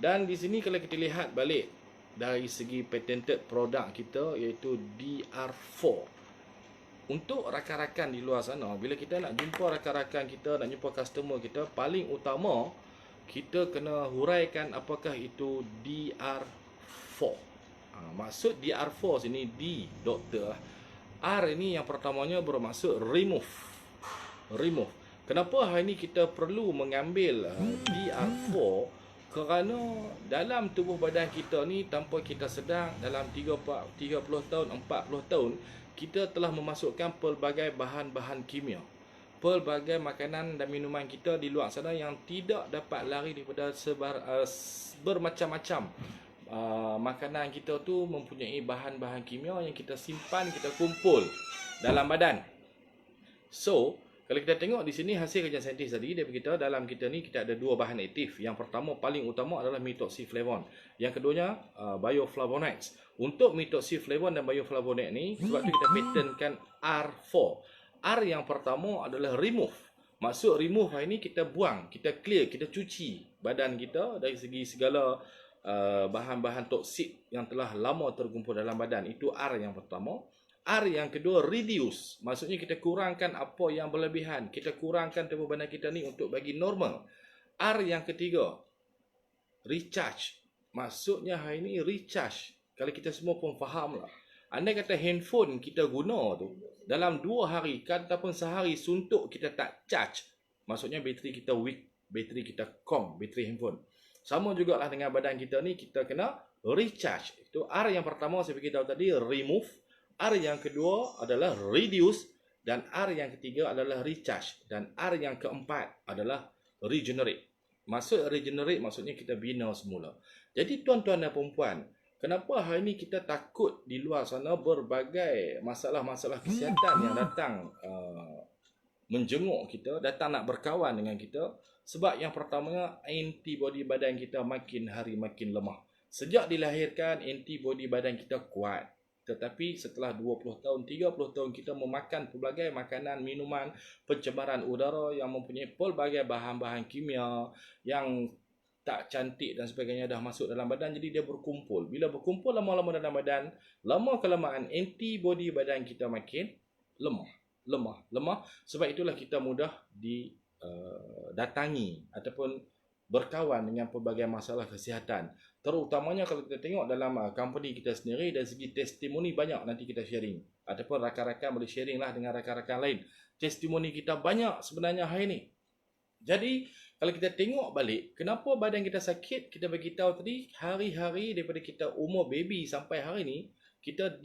Dan di sini kalau kita lihat balik dari segi patented produk kita, iaitu DR4. Untuk rakan-rakan di luar sana, bila kita nak jumpa rakan-rakan kita, nak jumpa customer kita, paling utama kita kena huraikan apakah itu DR4. Maksud DR4 sini, D doktor, R ini yang pertamanya bermaksud remove. Kenapa hari ini kita perlu mengambil DR4? Kerana dalam tubuh badan kita ni, tanpa kita sedar, dalam 30 tahun, 40 tahun, kita telah memasukkan pelbagai bahan-bahan kimia, pelbagai makanan dan minuman kita di luar sana yang tidak dapat lari daripada bermacam-macam. Makanan kita tu mempunyai bahan-bahan kimia yang kita simpan, kita kumpul dalam badan. So, kalau kita tengok di sini hasil kajian saintis tadi, dia beritahu dalam kita ni kita ada dua bahan aktif. Yang pertama paling utama adalah methoxyflavone. Yang keduanya bioflavonoids. Untuk methoxyflavone dan bioflavonoid ni, sebab tu kita patentkan R4. R yang pertama adalah remove. Maksud remove hari ni kita buang, kita clear, kita cuci badan kita dari segi segala bahan-bahan toksik yang telah lama terkumpul dalam badan. Itu R yang pertama. R yang kedua, reduce. Maksudnya kita kurangkan apa yang berlebihan. Kita kurangkan tubuh badan kita ni untuk bagi normal. R yang ketiga, recharge. Maksudnya hari ni recharge. Kalau kita semua pun faham lah. Andai kata handphone kita guna tu, dalam 2 hari ataupun sehari suntuk kita tak charge. Maksudnya bateri kita weak, bateri kita kong, bateri handphone. Sama jugalah dengan badan kita ni, kita kena recharge. Itu R yang pertama saya beritahu tadi, remove. R yang kedua adalah reduce, dan R yang ketiga adalah recharge, dan R yang keempat adalah regenerate. Maksud regenerate maksudnya kita bina semula. Jadi tuan-tuan dan perempuan, kenapa hari ini kita takut di luar sana berbagai masalah-masalah kesihatan yang datang menjenguk kita, datang nak berkawan dengan kita? Sebab yang pertamanya, antibody badan kita makin hari makin lemah. Sejak dilahirkan, antibody badan kita kuat. Tetapi setelah 20 tahun, 30 tahun kita memakan pelbagai makanan, minuman, pencemaran udara yang mempunyai pelbagai bahan-bahan kimia yang tak cantik dan sebagainya dah masuk dalam badan, jadi dia berkumpul. Bila berkumpul lama-lama dalam badan, lama kelamaan antibody badan kita makin lemah. Sebab itulah kita mudah didatangi ataupun berkawan dengan pelbagai masalah kesihatan. Terutamanya kalau kita tengok dalam company kita sendiri, dari segi testimoni banyak nanti kita sharing. Ataupun rakan-rakan boleh sharing lah dengan rakan-rakan lain. Testimoni kita banyak sebenarnya hari ini. Jadi, kalau kita tengok balik, kenapa badan kita sakit, kita beritahu tadi, hari-hari daripada kita umur baby sampai hari ini, kita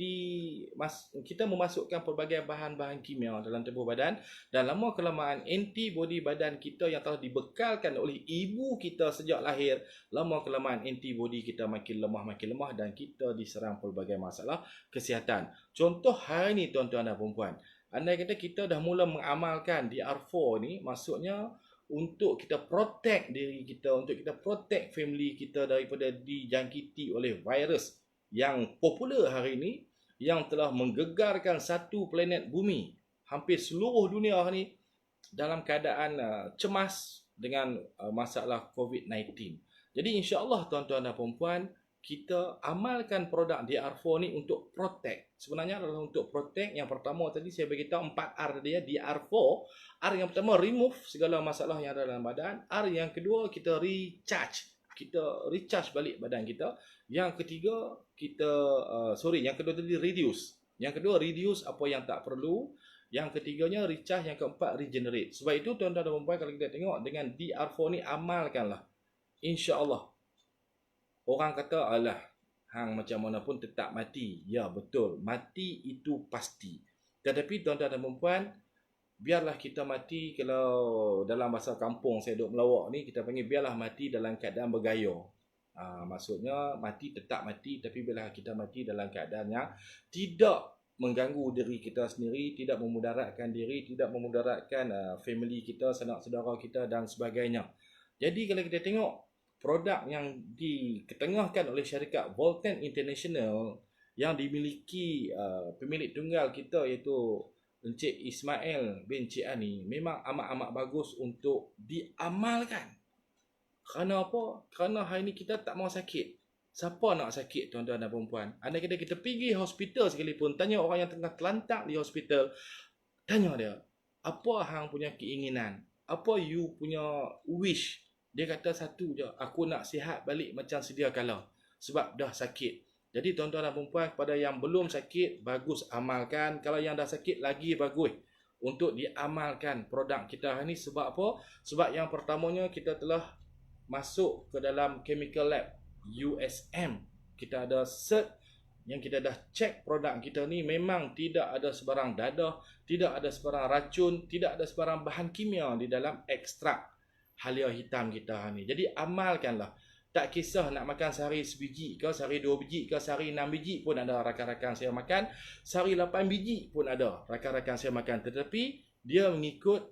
memasukkan pelbagai bahan-bahan kimia dalam tubuh badan, dan lama kelamaan antibody badan kita yang telah dibekalkan oleh ibu kita sejak lahir, lama kelamaan antibody kita makin lemah dan kita diserang pelbagai masalah kesihatan. Contoh hari ni tuan-tuan dan perempuan, andai kata kita dah mula mengamalkan DR4 ni, maksudnya untuk kita protect diri kita, untuk kita protect family kita daripada dijangkiti oleh virus yang popular hari ini, yang telah menggegarkan satu planet bumi, hampir seluruh dunia hari ini dalam keadaan cemas dengan masalah COVID-19. Jadi insya-Allah tuan-tuan dan perempuan, kita amalkan produk DR4 ni untuk protect. Sebenarnya adalah untuk protect. Yang pertama tadi saya beritahu 4R dia, DR4. R yang pertama remove segala masalah yang ada dalam badan. R yang kedua kita recharge. Kita recharge balik badan kita. Yang ketiga yang kedua tadi reduce. Yang kedua reduce apa yang tak perlu. Yang ketiganya recharge. Yang keempat regenerate. Sebab itu tuan-tuan dan perempuan, kalau kita tengok dengan DR4 ni, amalkanlah. InsyaAllah. Orang kata, alah, hang macam mana pun tetap mati. Ya, betul. Mati itu pasti. Tetapi tuan-tuan dan perempuan, biarlah kita mati, kalau dalam bahasa kampung saya duduk melawak ni, kita panggil biarlah mati dalam keadaan bergaya. Maksudnya mati tetap mati, tapi biarlah kita mati dalam keadaan yang tidak mengganggu diri kita sendiri, tidak memudaratkan diri, tidak memudaratkan family kita, sanak saudara kita dan sebagainya. Jadi kalau kita tengok produk yang diketengahkan oleh syarikat Volten International yang dimiliki pemilik tunggal kita iaitu Encik Ismail bin Cik Ani, memang amat-amat bagus untuk diamalkan. Kerana apa? Kerana hari ni kita tak mau sakit. Siapa nak sakit, tuan-tuan dan perempuan? Andai kata kita pergi hospital sekalipun, tanya orang yang tengah terlantak di hospital, tanya dia, apa hang punya keinginan? Apa you punya wish? Dia kata satu je, aku nak sihat balik macam sedia kala. Sebab dah sakit. Jadi tuan-tuan dan perempuan, kepada yang belum sakit, bagus amalkan. Kalau yang dah sakit, lagi bagus untuk diamalkan produk kita hari ni. Sebab apa? Sebab yang pertamanya kita telah masuk ke dalam chemical lab USM. Kita ada cert yang kita dah cek produk kita ni memang tidak ada sebarang dadah, tidak ada sebarang racun, tidak ada sebarang bahan kimia di dalam ekstrak halia hitam kita ni. Jadi amalkanlah. Tak kisah nak makan sehari sebiji ke, sehari 2 biji ke, sehari 6 biji pun ada rakan-rakan saya makan. Sehari 8 biji pun ada rakan-rakan saya makan. Tetapi dia mengikut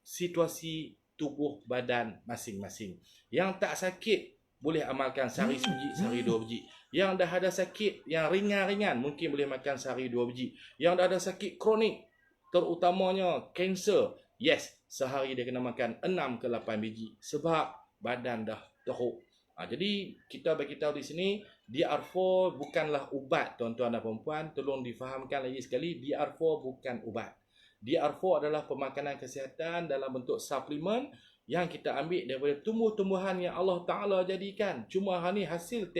situasi tubuh badan masing-masing. Yang tak sakit boleh amalkan sehari sebiji, sehari 2 biji. Yang dah ada sakit yang ringan-ringan mungkin boleh makan sehari 2 biji. Yang dah ada sakit kronik, terutamanya kanser, yes, sehari dia kena makan 6 ke 8 biji sebab badan dah teruk. Jadi kita bagi tahu di sini DR4 bukanlah ubat, tuan-tuan dan perempuan. Tolong difahamkan lagi sekali, DR4 bukan ubat. DR4 adalah pemakanan kesihatan dalam bentuk suplemen yang kita ambil daripada tumbuh-tumbuhan yang Allah Ta'ala jadikan. Cuma hari ni hasil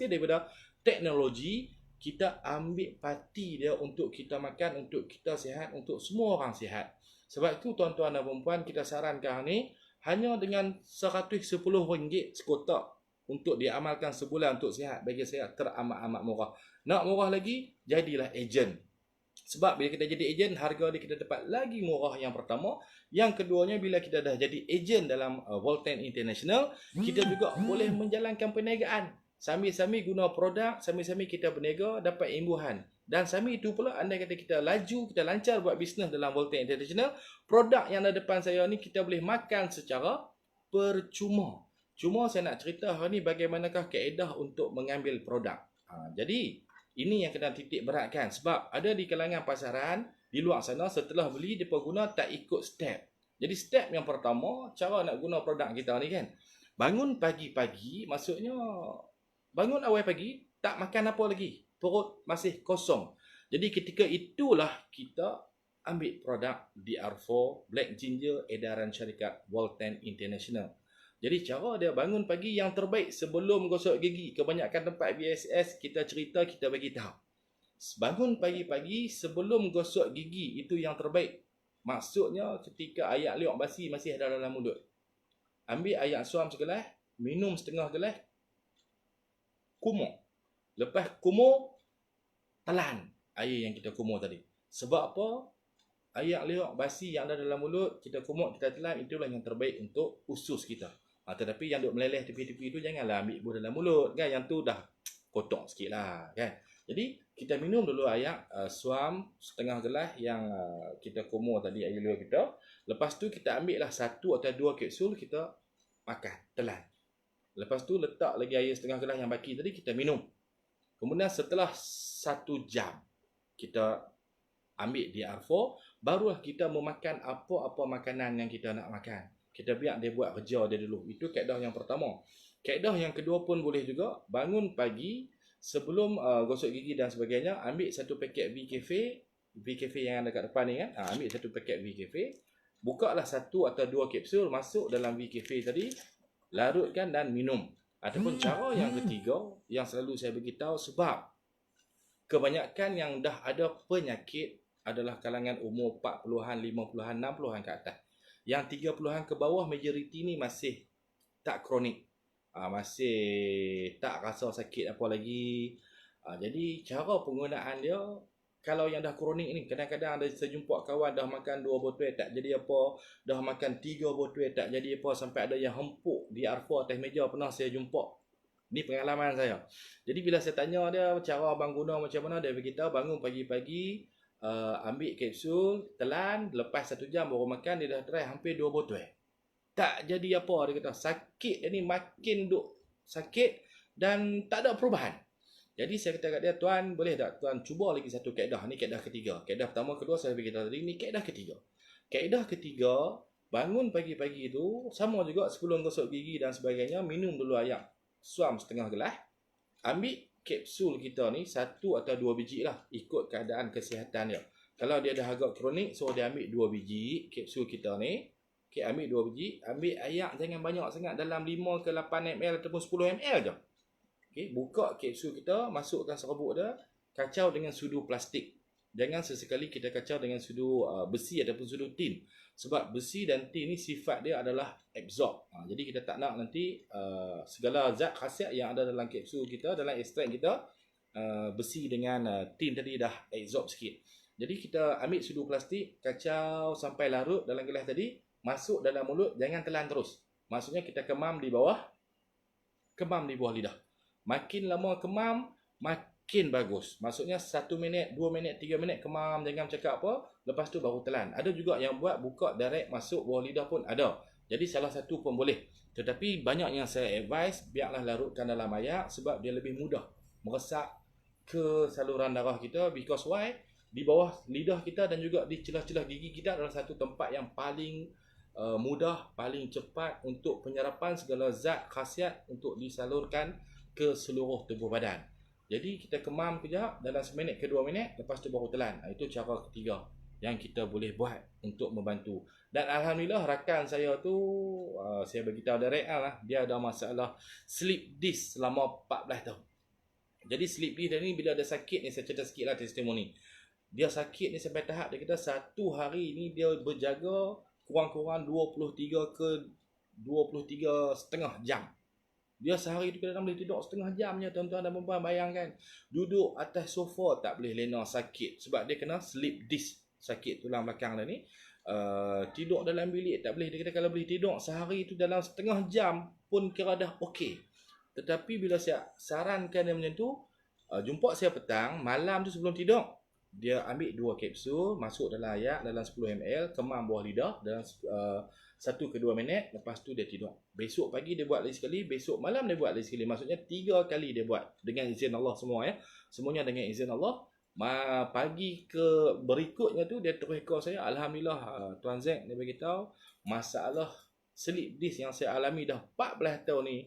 daripada teknologi, kita ambil parti dia untuk kita makan, untuk kita sihat, untuk semua orang sihat. Sebab itu tuan-tuan dan perempuan, kita sarankan ni hanya dengan RM110 sekotak untuk diamalkan sebulan untuk sihat, bagi saya teramat-amat murah. Nak murah lagi, jadilah ejen. Sebab bila kita jadi ejen, harga dia kita dapat lagi murah yang pertama. Yang keduanya, bila kita dah jadi ejen dalam Volten International, kita juga boleh menjalankan perniagaan. Sambil-sambil guna produk, sambil-sambil kita berniaga, dapat imbuhan. Dan sambil itu pula, andai kata kita laju, kita lancar buat bisnes dalam Volten International, produk yang ada depan saya ni kita boleh makan secara percuma. Cuma saya nak cerita hari ni bagaimanakah kaedah untuk mengambil produk. Jadi, ini yang kena titik beratkan. Sebab ada di kalangan pasaran, di luar sana, setelah beli, mereka guna tak ikut step. Jadi step yang pertama, cara nak guna produk kita ni kan, bangun pagi-pagi, maksudnya bangun awal pagi, tak makan apa lagi. Perut masih kosong. Jadi ketika itulah kita ambil produk DR4 Black Ginger edaran syarikat Volten International. Jadi cara dia bangun pagi yang terbaik sebelum gosok gigi. Kebanyakan tempat BSS kita cerita, kita bagi tahu. Bangun pagi-pagi sebelum gosok gigi, itu yang terbaik. Maksudnya ketika ayak liok basi masih ada dalam mulut. Ambil ayak suam segelas, minum setengah gelas, kumur. Lepas kumur, telan air yang kita kumur tadi. Sebab apa? Ayak liok basi yang ada dalam mulut, kita kumur, kita telan, itulah yang terbaik untuk usus kita. Tetapi yang duk meleleh tepi-tepi itu janganlah ambil buah dalam mulut, kan? Yang tu dah kotor sikit lah, kan? Jadi kita minum dulu ayak suam setengah gelas yang kita kumur tadi air liok kita. Lepas tu kita ambil lah 1 atau 2 kapsul, kita makan, telan. Lepas tu letak lagi air setengah gelas yang baki tadi, kita minum. Kemudian setelah 1 jam kita ambil DR4, barulah kita memakan apa-apa makanan yang kita nak makan. Kita biar dia buat kerja dia dulu. Itu kaedah yang pertama. Kaedah yang kedua pun boleh juga. Bangun pagi sebelum gosok gigi dan sebagainya, ambil 1 paket V-Cafe yang ada kat depan ni kan. Ambil 1 paket V-Cafe, bukalah 1 atau 2 kapsul, masuk dalam V-Cafe tadi, larutkan dan minum. Ataupun cara yang ketiga yang selalu saya beritahu, sebab kebanyakan yang dah ada penyakit adalah kalangan umur 40-an, 50-an, 60-an ke atas. Yang 30-an ke bawah, majoriti ni masih tak kronik. Masih tak rasa sakit apa lagi. Jadi cara penggunaan dia, kalau yang dah kronik ni, kadang-kadang ada saya jumpa kawan dah makan 2 botol tak jadi apa, dah makan 3 botol tak jadi apa, sampai ada yang hempuk DR4 atas meja, pernah saya jumpa. Ni pengalaman saya. Jadi bila saya tanya dia cara abang guna macam mana, dia beritahu bangun pagi-pagi, ambil kapsul, telan, lepas 1 jam baru makan, dia dah try hampir 2 botol. Tak jadi apa, dia kata sakit dia ni makin duk sakit dan tak ada perubahan. Jadi saya kata kat dia, tuan boleh tak tuan cuba lagi 1 kaedah. Ni kaedah ketiga. Kaedah pertama, kedua saya beritahu tadi, ni kaedah ketiga. Kaedah ketiga, bangun pagi-pagi tu, sama juga sebelum gosok gigi dan sebagainya, minum dulu air suam setengah gelas. Ambil kapsul kita ni 1 atau 2 biji lah, ikut keadaan kesihatan dia. Kalau dia dah agak kronik, so dia ambil 2 biji kapsul kita ni. Okay, ambil 2 biji, ambil air jangan banyak sangat, dalam 5 ke 8 ml ataupun 10 ml je. Okay, buka kapsul kita, masukkan serbuk dia, kacau dengan sudu plastik. Jangan sesekali kita kacau dengan sudu besi ataupun sudu tin. Sebab besi dan tin ni sifat dia adalah absorb. Jadi kita tak nak nanti segala zat khasiat yang ada dalam kapsul kita, dalam ekstrak kita, besi dengan tin tadi dah absorb sikit. Jadi kita ambil sudu plastik, kacau sampai larut dalam gelas tadi, masuk dalam mulut, jangan telan terus. Maksudnya kita kemam di bawah lidah. Makin lama kemam, makin bagus. Maksudnya 1 minit, 2 minit, 3 minit kemam, jangan cakap apa, lepas tu baru telan. Ada juga yang buat buka direct masuk bawah lidah pun ada. Jadi salah satu pun boleh. Tetapi banyak yang saya advise, biarlah larutkan dalam air sebab dia lebih mudah meresap ke saluran darah kita. Because why? Di bawah lidah kita dan juga di celah-celah gigi kita adalah satu tempat yang paling mudah, paling cepat untuk penyerapan segala zat khasiat untuk disalurkan ke seluruh tubuh badan. Jadi kita kemam kejap dalam 1 minit ke 2 minit, lepas tu baru telan. Itu cara ketiga yang kita boleh buat untuk membantu. Dan alhamdulillah rakan saya tu, saya beritahu direct lah, dia ada masalah sleep disc selama 14 tahun. Jadi sleep disc ni bila ada sakit ni, saya cerita sikit lah testimoni. Dia sakit ni sampai tahap dia kata 1 hari ni dia berjaga kurang-kurang 23 ke 23,5 jam. Dia sehari tu kadang-kadang boleh tidur setengah jamnya, tuan-tuan dan puan-puan. Bayangkan, duduk atas sofa tak boleh lena, sakit. Sebab dia kena sleep disc, sakit tulang belakang dia ni. Tidur dalam bilik tak boleh. Dia kata kalau boleh tidur sehari tu dalam setengah jam pun kira dah okey. Tetapi bila saya sarankan dia macam tu, jumpa saya petang, malam tu sebelum tidur, dia ambil 2 kapsul, masuk dalam air dalam 10 ml, kemam bawah lidah dalam 1 ke 2 minit, lepas tu dia tidur. Besok pagi dia buat lagi sekali, besok malam dia buat lagi sekali. Maksudnya 3 kali dia buat dengan izin Allah semua ya. Semuanya dengan izin Allah. Pagi ke berikutnya tu dia terus call saya, alhamdulillah Tuan Zack dia beritahu masalah sleep disc yang saya alami dah 14 tahun ni,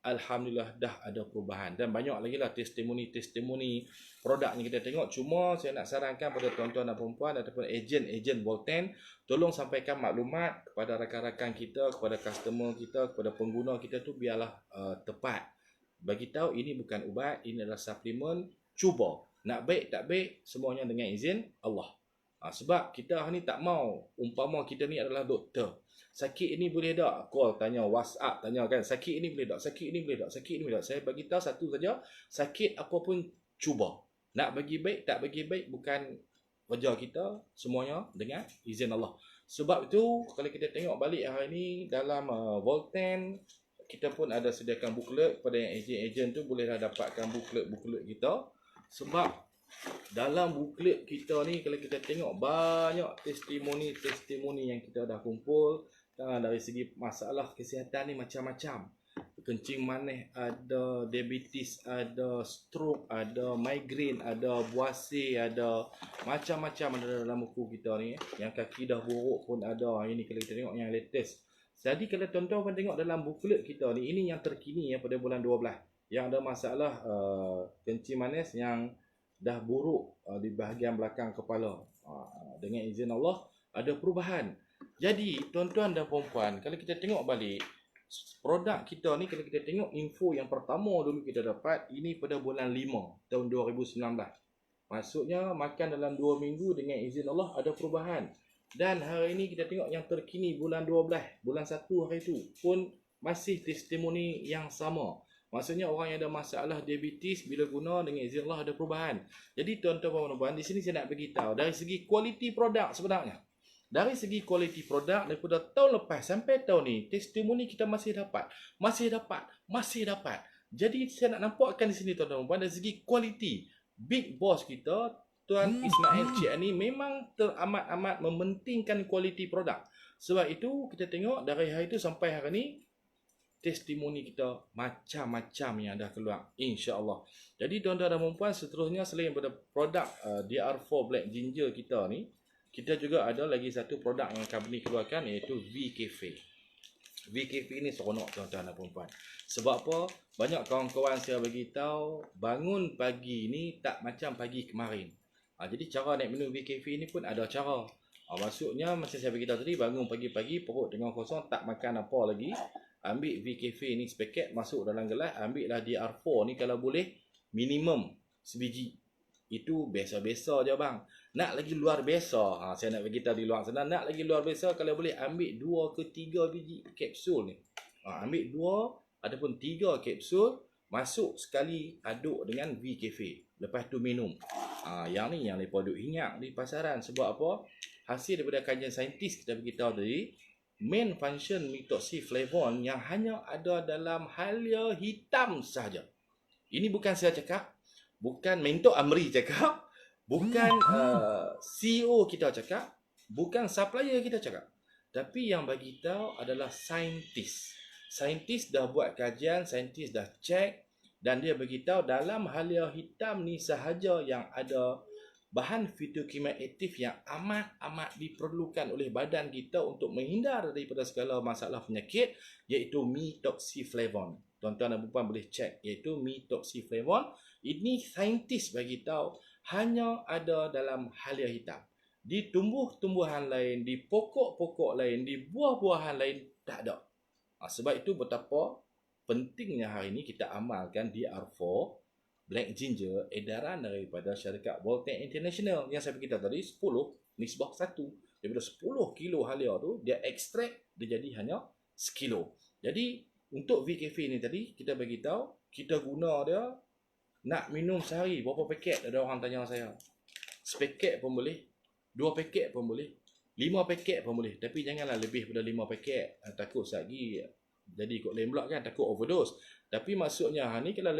alhamdulillah dah ada perubahan. Dan banyak lagi lah testimoni produk yang kita tengok. Cuma saya nak sarankan pada tuan-tuan dan perempuan ataupun ejen Volten, tolong sampaikan maklumat kepada rakan-rakan kita, kepada customer kita, kepada pengguna kita tu biarlah tepat. Bagi tahu ini bukan ubat, ini adalah suplemen. Cuba. Nak baik tak baik, semuanya dengan izin Allah. Sebab kita ni tak mau, umpama kita ni adalah doktor. Sakit ini boleh tak? Call, tanya, WhatsApp, tanya kan. Sakit ini boleh tak? Sakit ini boleh tak? Sakit ini boleh tak? Saya bagi tahu satu saja, sakit apa pun cuba. Nak bagi baik, tak bagi baik, bukan kerja kita, semuanya dengan izin Allah. Sebab itu, kalau kita tengok balik hari ini dalam Volten, kita pun ada sediakan booklet kepada yang ejen-ejen tu, bolehlah dapatkan booklet kita. Sebab dalam booklet kita ni, kalau kita tengok banyak testimoni yang kita dah kumpul, dari segi masalah kesihatan ni macam-macam. Kencing manis ada, diabetes ada, stroke ada, migraine ada, buasir ada, macam-macam ada dalam buku kita ni. Yang kaki dah buruk pun ada. Ini kalau kita tengok yang latest. Jadi kalau tuan-tuan tengok dalam booklet kita ni, ini yang terkini ya, pada bulan 12. Yang ada masalah kencing manis yang dah buruk di bahagian belakang kepala. Dengan izin Allah ada perubahan. Jadi tuan-tuan dan puan-puan, kalau kita tengok balik produk kita ni, kalau kita tengok info yang pertama dulu kita dapat, ini pada bulan 5 tahun 2019. Maksudnya makan dalam 2 minggu dengan izin Allah ada perubahan. Dan hari ini kita tengok yang terkini bulan 12, bulan 1 hari itu pun masih testimoni yang sama. Maksudnya orang yang ada masalah diabetes bila guna dengan izin Allah ada perubahan. Jadi tuan-tuan dan puan-puan, di sini saya nak beritahu dari segi kualiti produk sebenarnya. Dari segi kualiti produk daripada tahun lepas sampai tahun ni, testimoni kita masih dapat. Jadi saya nak nampakkan di sini tuan-tuan dan puan, dari segi kualiti, big boss kita Tuan Ismail Cik Ani memang teramat-amat mementingkan kualiti produk. Sebab itu kita tengok dari hari itu sampai hari ini, testimoni kita macam-macam yang dah keluar, insya-Allah. Jadi tuan-tuan dan puan, seterusnya selain daripada produk DR4 Black Ginger kita ni, kita juga ada lagi satu produk yang company keluarkan, iaitu V-Cafe. V-Cafe ni seronok tuan-tuan dan puan-puan. Sebab apa? Banyak kawan-kawan saya bagi tahu bangun pagi ni tak macam pagi kemarin. Jadi cara nak minum V-Cafe ni pun ada cara. Maksudnya macam saya bagi tahu tadi, bangun pagi-pagi perut tengah kosong, tak makan apa lagi, ambil V-Cafe ni sepaket, masuk dalam gelas, ambillah DR4 ni kalau boleh minimum sebiji. Itu biasa-biasa je bang. Nak lagi luar biasa, saya nak bagi tahu di luar sana, nak lagi luar biasa, kalau boleh ambil 2 ke 3 biji kapsul ni. Ambil 2 ataupun 3 kapsul, masuk sekali, aduk dengan V-Cafe. Lepas tu minum. Yang ni yang mereka duk ingat di pasaran. Sebab apa? Hasil daripada kajian saintis kita beritahu tadi, main function methoxyflavone yang hanya ada dalam halia hitam sahaja. Ini bukan saya cakap, bukan Mentor Amri cakap, bukan CEO kita cakap, bukan supplier kita cakap. Tapi yang bagi tahu adalah saintis. Saintis dah buat kajian, saintis dah cek, dan dia beritahu dalam halia hitam ni sahaja yang ada bahan fitokimia aktif yang amat-amat diperlukan oleh badan kita untuk menghindar daripada segala masalah penyakit, iaitu methoxyflavone. Tuan-tuan dan puan boleh cek, iaitu methoxyflavone. Ini saintis bagi tahu hanya ada dalam halia hitam. Di tumbuh-tumbuhan lain, di pokok-pokok lain, di buah-buahan lain tak ada. Sebab itu betapa pentingnya hari ini kita amalkan DR4 Black Ginger edaran daripada syarikat Voltec International yang saya beritahu tadi, 10 nisbah 1. Daripada 10 kilo halia tu, dia ekstrak, dia jadi hanya sekilo. Jadi untuk V-Cafe ni tadi kita bagi tahu, kita guna dia nak minum sehari berapa paket. Ada orang tanya saya, sepaket pun boleh, 2 paket pun boleh, 5 paket pun boleh. Tapi janganlah lebih pada 5 paket, takut lagi jadi ikut lain pula kan, takut overdose. Tapi maksudnya ni kalau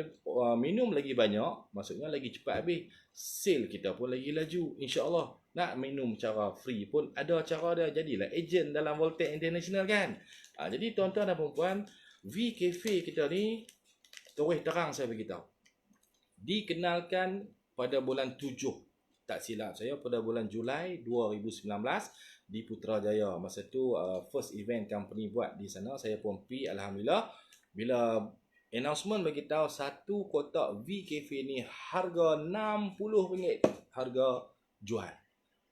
minum lagi banyak, maksudnya lagi cepat habis, sale kita pun lagi laju, insya-Allah. Nak minum cara free pun ada cara dia, jadilah ejen dalam Voltec International kan. Jadi tuan-tuan dan puan-puan, V-Cafe kita ni terus terang saya beritahu, dikenalkan pada bulan 7, tak silap saya, pada bulan Julai 2019 di Putrajaya. Masa tu first event company buat di sana, saya pun pergi, alhamdulillah. Bila announcement bagi tahu satu kotak V-Cafe ni harga RM60 harga jual.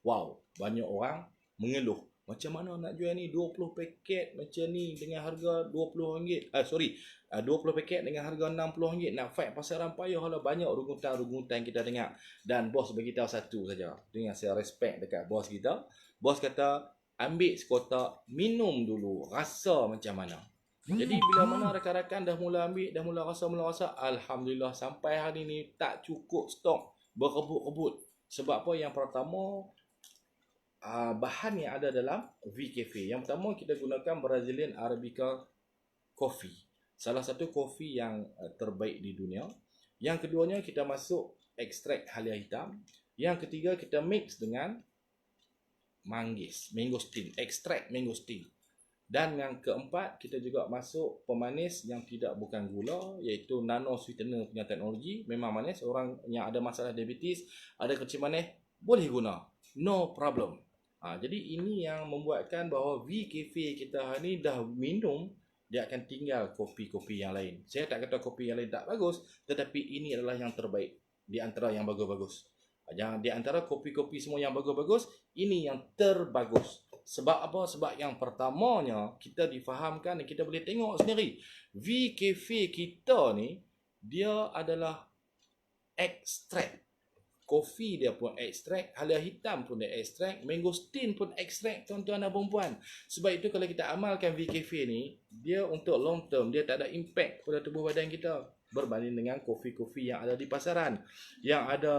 Wow, banyak orang mengeluh, macam mana nak jual ni 20 paket macam ni dengan harga RM20. 20 paket dengan harga RM60. Nak fight pasaran payah lah, banyak rungutan kita dengar. Dan bos bagi tahu satu saja, dengan saya respect dekat bos kita. Bos kata, ambil sekotak, minum dulu, rasa macam mana. Jadi bila mana rakan-rakan dah mula ambil, dah mula rasa, alhamdulillah sampai hari ni tak cukup stok, berebut-rebut. Sebab apa? Yang pertama, bahan yang ada dalam V-Cafe. Yang pertama, kita gunakan Brazilian Arabica Coffee, salah satu kopi yang terbaik di dunia. Yang keduanya, kita masuk ekstrak halia hitam. Yang ketiga, kita mix dengan manggis, mangosteen, ekstrak mangosteen. Dan yang keempat, kita juga masuk pemanis yang bukan gula, iaitu nano sweetener punya teknologi. Memang manis, orang yang ada masalah diabetes, ada kecil manis, boleh guna, no problem. Jadi ini yang membuatkan bahawa V-Cafe kita ni dah minum, dia akan tinggal kopi-kopi yang lain. Saya tak kata kopi yang lain tak bagus, tetapi ini adalah yang terbaik di antara yang bagus-bagus. Di antara kopi-kopi semua yang bagus-bagus, ini yang terbagus. Sebab apa? Sebab yang pertamanya, kita difahamkan dan kita boleh tengok sendiri, V-Cafe kita ni, dia adalah ekstrak. Kopi dia pun ekstrak, halia hitam pun dia ekstrak, mangosteen pun ekstrak, tuan-tuan dan puan-puan. Sebab itu kalau kita amalkan V-Cafe ni, dia untuk long term, dia tak ada impact pada tubuh badan kita. Berbanding dengan kopi-kopi yang ada di pasaran, yang ada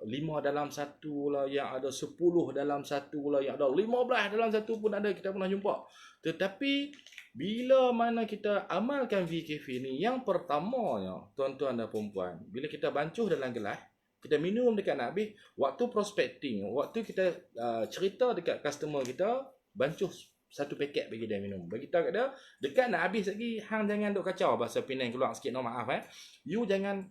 5 dalam 1 lah, yang ada 10 dalam 1 lah, yang ada 15 dalam 1 pun ada, kita pernah jumpa. Tetapi bila mana kita amalkan V-Cafe ni, yang pertamanya tuan-tuan dan puan-puan, bila kita bancuh dalam gelas, kita minum dekat nak habis, waktu prospecting, waktu kita cerita dekat customer kita, bancuh satu paket bagi dia minum. Bagi tahu kat dia, dekat nak habis lagi, hang jangan duk kacau. Bahasa Penang keluar sikit, no maaf You jangan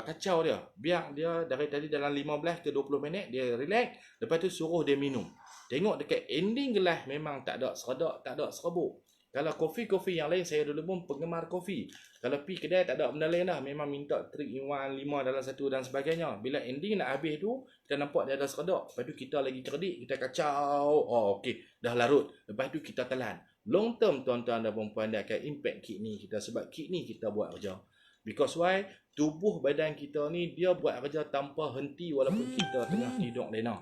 kacau dia. Biar dia dari tadi dalam 15 ke 20 minit dia relax, lepas tu suruh dia minum. Tengok dekat ending gelas memang tak ada seredak, tak ada serbuk. Kalau kopi-kopi yang lain, saya dulu pun penggemar kopi. Kalau pergi kedai tak ada benda lain dah. Memang minta 3 in 1, 5 dalam 1 dan sebagainya. Bila ending nak habis tu, kita nampak dia ada seredak. Lepas tu kita lagi cerdik, kita kacau. Oh okey, dah larut. Lepas tu kita telan. Long term tuan-tuan dan puan-puan, dia akan impact kidney kita. Sebab kidney kita buat kerja. Because why? Tubuh badan kita ni dia buat kerja tanpa henti walaupun kita tengah tidur lena.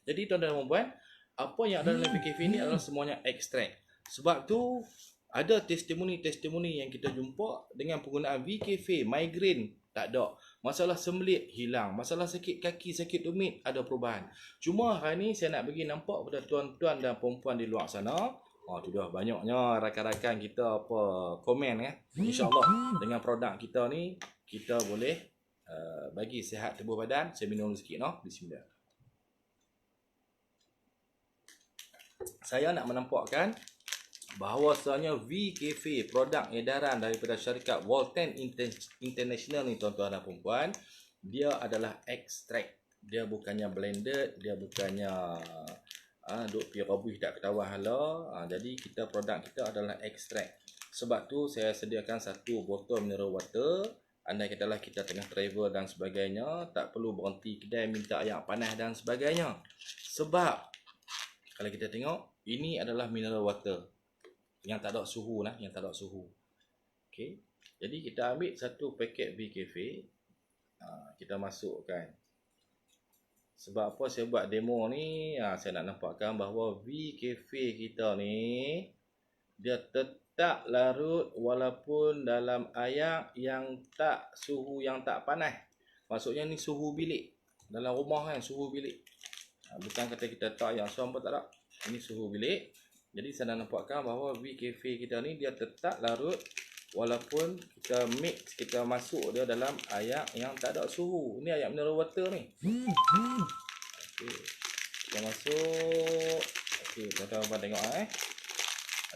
Jadi tuan-tuan dan puan-puan, apa yang ada dalam PKF ni adalah semuanya ekstrak. Sebab tu ada testimoni-testimoni yang kita jumpa dengan penggunaan VKF, migraine tak ada. Masalah sembelit hilang. Masalah sakit kaki, sakit tumit ada perubahan. Cuma hari ni saya nak bagi nampak pada tuan-tuan dan perempuan di luar sana. Tu dah banyaknya rakan-rakan kita apa komen InsyaAllah dengan produk kita ni kita boleh bagi sihat tubuh badan. Saya minum sikit Bismillah. Saya nak menampakkan bahawasanya VKF, produk edaran daripada syarikat Walton International ni tuan-tuan dan perempuan, dia adalah ekstrak. Dia bukannya blended, dia bukannya duk pi rabuh tak ketawa hala. Jadi kita produk kita adalah ekstrak. Sebab tu saya sediakan satu botol mineral water. Andai katalah kita tengah travel dan sebagainya, tak perlu berhenti kedai minta air panas dan sebagainya. Sebab kalau kita tengok, ini adalah mineral water yang tak ada suhu yang tak ada suhu. Okey. Jadi kita ambil satu paket VKF, kita masukkan. Sebab apa saya buat demo ni, saya nak nampakkan bahawa VKF kita ni dia tetap larut walaupun dalam air yang tak suhu yang tak panas. Maksudnya ni suhu bilik. Dalam rumah suhu bilik. Bukan kata kita tak yang suam pun tak ada. Ini suhu bilik. Jadi saya nak nampakkan bahawa VKF kita ni dia tetap larut walaupun kita mix, kita masuk dia dalam air yang tak ada suhu. Ini air mineral water ni. Okey. Kita masuk. Okey, tuan-tuan tengok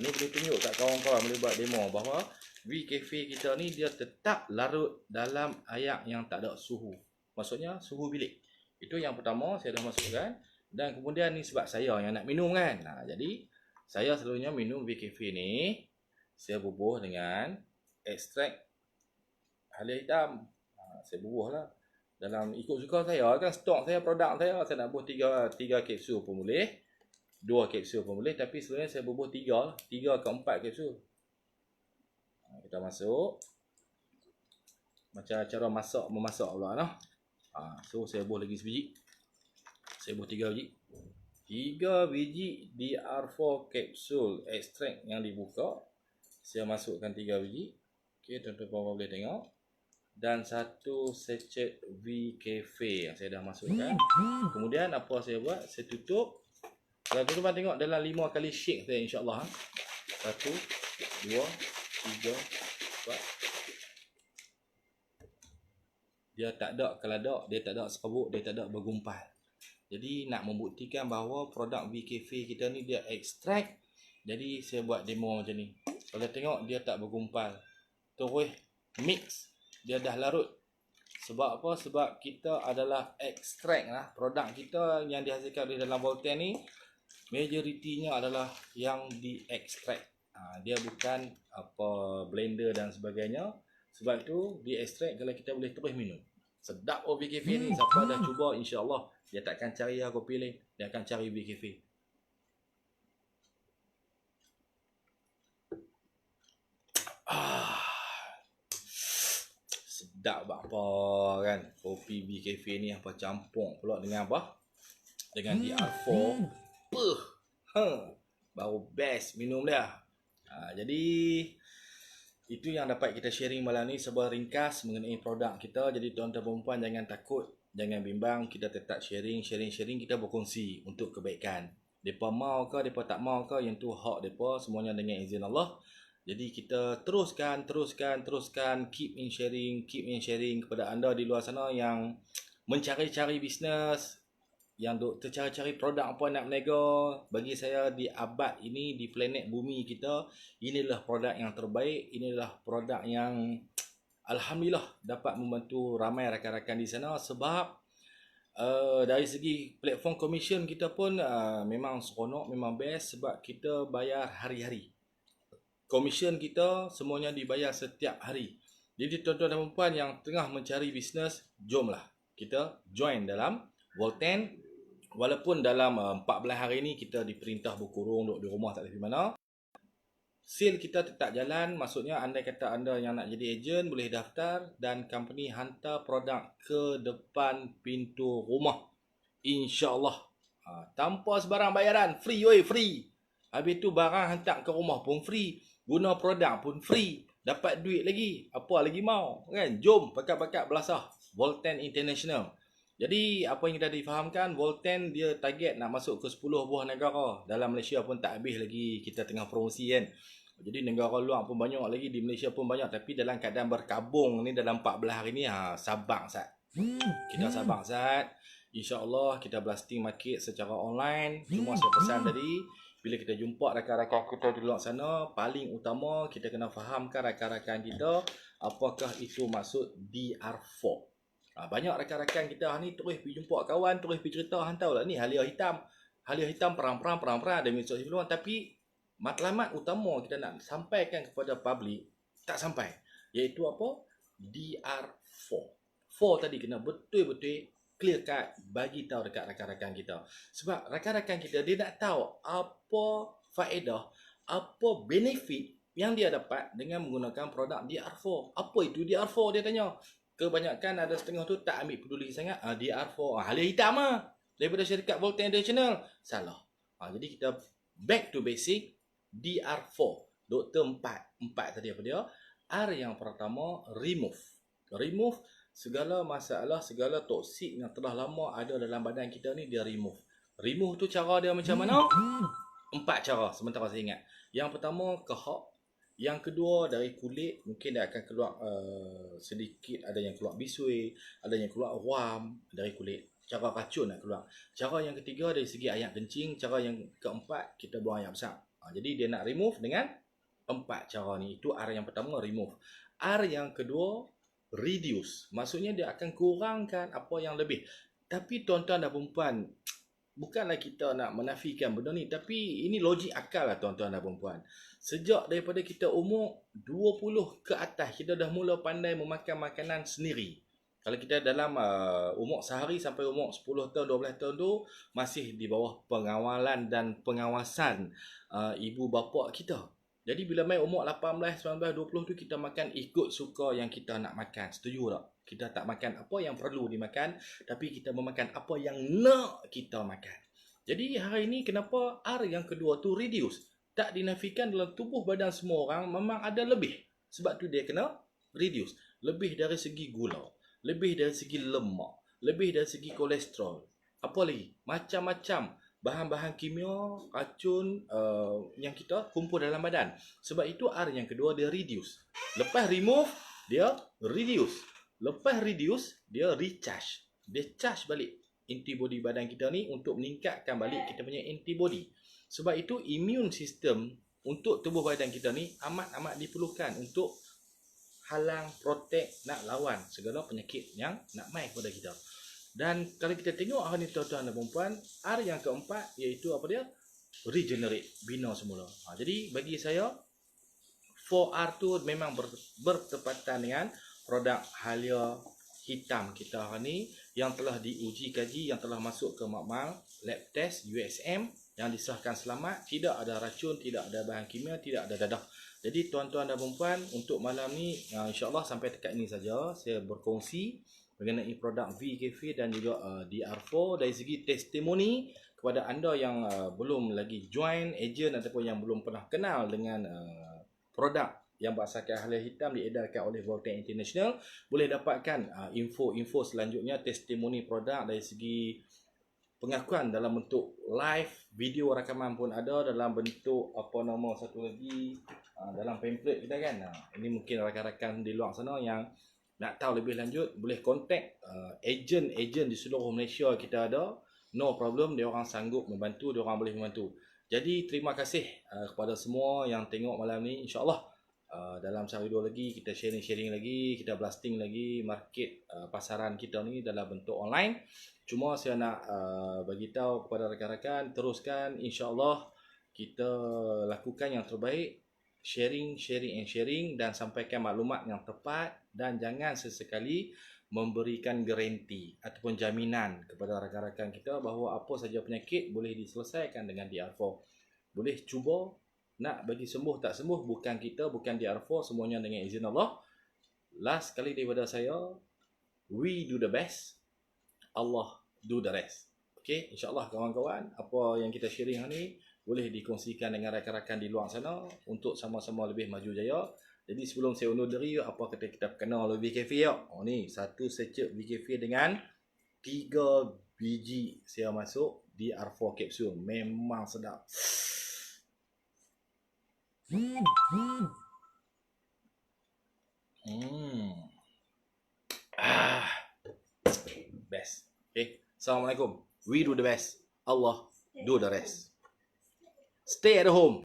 Ini boleh tunjuk kat kawan-kawan boleh buat demo bahawa VKF kita ni dia tetap larut dalam air yang tak ada suhu. Maksudnya suhu bilik. Itu yang pertama saya dah masukkan. Dan kemudian ni sebab saya yang nak minum jadi saya selalunya minum VKF ni, saya bubuh dengan ekstrak halia hitam. Saya bubuh lah. Dalam ikut suka saya kan, stok saya, produk saya nak bubuh 3 kapsul pun boleh. 2 kapsul pun boleh. Tapi selalunya saya bubuh 3 ke 4 kapsul. Kita masuk. Macam cara memasak pula So saya bubuh lagi sebiji. Saya bubuh 3 biji. 3 biji DR4 kapsul ekstrak yang dibuka. Saya masukkan 3 biji. Okey, tuan-tuan boleh tengok. Dan 1 sachet VKF yang saya dah masukkan. Kemudian apa saya buat? Saya tutup. Kalau tuan-tuan tengok dalam 5 kali shake saya insya-Allah. 1 2 3 4. Dia tak ada keladak, dia tak ada serbuk, dia tak ada bergumpal. Jadi nak membuktikan bahawa produk VKF kita ni dia ekstrak. Jadi saya buat demo macam ni. Kalau tengok dia tak bergumpal. Terus mix, dia dah larut. Sebab apa? Sebab kita adalah ekstrak Produk kita yang dihasilkan di dalam Volten ni majoritinya adalah yang diekstrak. Dia bukan apa blender dan sebagainya. Sebab tu diekstrak kalau kita boleh terus minum. Sedap VKF ni. Siapa dah cuba insya-Allah dia takkan cari kopi lain, dia akan cari VKF. Sedap apa kan kopi VKF ni, apa campur pula dengan apa? Dengan DR4. Baru best minum dia. Jadi itu yang dapat kita sharing malam ni, sebuah ringkas mengenai produk kita. Jadi tuan-tuan perempuan jangan takut, jangan bimbang, kita tetap sharing, kita berkongsi untuk kebaikan. Depa mau ke, depa tak mau ke, yang tu hak depa, semuanya dengan izin Allah. Jadi kita teruskan, keep in sharing kepada anda di luar sana yang mencari-cari bisnes. yang duk tercari-cari produk apa nak berniaga, bagi saya di abad ini, di planet bumi kita, inilah produk yang terbaik, inilah produk yang alhamdulillah dapat membantu ramai rakan-rakan di sana. Sebab dari segi platform commission kita pun memang seronok, memang best, sebab kita bayar hari-hari. Commission kita semuanya dibayar setiap hari. Jadi tuan-tuan dan puan yang tengah mencari bisnes, jomlah kita join dalam Volten. Walaupun dalam 14 hari ni kita diperintah berkurung, duduk di rumah tak boleh pergi mana, sale kita tetap jalan. Maksudnya andai kata anda yang nak jadi ejen, boleh daftar dan company hantar produk ke depan pintu rumah, InsyaAllah. Tanpa sebarang bayaran, free weh, free. Habis tu barang hantar ke rumah pun free, guna produk pun free, dapat duit lagi. Apa lagi mau kan? Jom pakat-pakat belasah Volten International. Jadi apa yang kita difahamkan, Volten dia target nak masuk ke 10 buah negara. Dalam Malaysia pun tak habis lagi, kita tengah promosi kan. Jadi negara luar pun banyak lagi, di Malaysia pun banyak. Tapi dalam keadaan berkabung ni dalam 14 hari ni, sabar Sat. Kita sabar Sat. InsyaAllah kita blasting market secara online. Cuma saya pesan tadi, bila kita jumpa rakan-rakan kita di luar sana, paling utama kita kena fahamkan rakan-rakan kita apakah itu maksud DR4. Banyak rakan-rakan kita ni terus pergi jumpa kawan, terus pergi cerita, hantar lah ni halia hitam perang-perang ada mesej sebelum, tapi matlamat utama kita nak sampaikan kepada public tak sampai, iaitu apa? DR4. 4 tadi kena betul-betul clear cut bagi tahu dekat rakan-rakan kita. Sebab rakan-rakan kita dia nak tahu apa faedah, apa benefit yang dia dapat dengan menggunakan produk DR4. Apa itu DR4 dia tanya. Kebanyakan ada setengah tu tak ambil peduli sangat. DR4 halia hitam daripada syarikat Volten International. Salah. Jadi kita back to basic. DR4 Doktor 4 tadi apa dia? R yang pertama, remove segala masalah, segala toksik yang telah lama ada dalam badan kita ni, dia remove tu cara dia macam mana? 4 cara sementara saya ingat. Yang pertama kehak, yang kedua dari kulit, mungkin dia akan keluar sedikit, ada yang keluar bisui, ada yang keluar ruam dari kulit, cara racun nak keluar. Cara yang ketiga dari segi air kencing. Cara yang keempat kita buang air besar. Jadi dia nak remove dengan 4 cara ni. Itu R yang pertama, remove. R yang kedua, reduce. Maksudnya dia akan kurangkan apa yang lebih. Tapi tuan-tuan dan perempuan, bukanlah kita nak menafikan benda ni, tapi ini logik akal lah tuan-tuan dan perempuan. Sejak daripada kita umur 20 ke atas, kita dah mula pandai memakan makanan sendiri. Kalau kita dalam umur sehari sampai umur 10 tahun, 12 tahun tu, masih di bawah pengawalan dan pengawasan ibu bapa kita. Jadi bila main umur 18, 19, 20 tu, kita makan ikut suka yang kita nak makan. Setuju tak? Kita tak makan apa yang perlu dimakan, tapi kita memakan apa yang nak kita makan. Jadi hari ini kenapa R yang kedua tu reduce? Tak dinafikan dalam tubuh badan semua orang memang ada lebih. Sebab tu dia kena reduce. Lebih dari segi gula, lebih dari segi lemak, lebih dari segi kolesterol. Apa lagi? Macam-macam bahan-bahan kimia, racun yang kita kumpul dalam badan. Sebab itu R yang kedua dia reduce. Lepas remove, dia reduce. Lepas reduce, dia recharge. Dia charge balik antibody badan kita ni untuk meningkatkan balik kita punya antibody. Sebab itu immune system untuk tubuh badan kita ni amat-amat diperlukan untuk halang, protect, nak lawan segala penyakit yang nak mai kepada kita. Dan kalau kita tengok hari ni tuan-tuan dan perempuan, R yang keempat iaitu apa dia? Regenerate, bina semula. Jadi bagi saya 4R tu memang bertepatan dengan produk halia hitam kita hari ni yang telah diuji kaji, yang telah masuk ke makmal lab test USM, yang disahkan selamat, tidak ada racun, tidak ada bahan kimia, tidak ada dadah. Jadi tuan-tuan dan perempuan, untuk malam ni insya-Allah sampai dekat ini saja saya berkongsi mengenai produk V-Cafe dan juga DR4 dari segi testimoni kepada anda yang belum lagi join ejen ataupun yang belum pernah kenal dengan produk yang berasaskan halia hitam diedarkan oleh Volten International. Boleh dapatkan info-info selanjutnya, testimoni produk dari segi pengakuan dalam bentuk live, video rakaman pun ada, dalam bentuk apa nama satu lagi dalam pamphlet kita kan. Ini mungkin rakan-rakan di luar sana yang nak tahu lebih lanjut boleh kontak ejen-ejen di seluruh Malaysia kita ada. no problem, dia orang sanggup membantu, dia orang boleh membantu. Jadi terima kasih kepada semua yang tengok malam ni. InsyaAllah dalam sehari dua lagi kita sharing lagi, kita blasting lagi market pasaran kita ni dalam bentuk online. Cuma saya nak bagi tahu kepada rakan-rakan, teruskan, insya-Allah kita lakukan yang terbaik, sharing dan sampaikan maklumat yang tepat, dan jangan sesekali memberikan garanti ataupun jaminan kepada rakan-rakan kita bahawa apa saja penyakit boleh diselesaikan dengan DR4. Boleh cuba, nak bagi sembuh tak sembuh bukan kita, bukan DR4, semuanya dengan izin Allah. Last kali daripada saya, we do the best, Allah do the rest. Okay, insyaAllah kawan-kawan, apa yang kita sharing hari ni boleh dikongsikan dengan rakan-rakan di luar sana untuk sama-sama lebih maju jaya. Jadi sebelum saya undur diri, apa kata kita kenal lebih VKF ya? Oh ni, satu secuk VKF dengan 3 biji saya masuk di R4 capsule. Memang sedap. Best. Okay. Assalamualaikum. We do the best. Allah do the rest. Stay at home.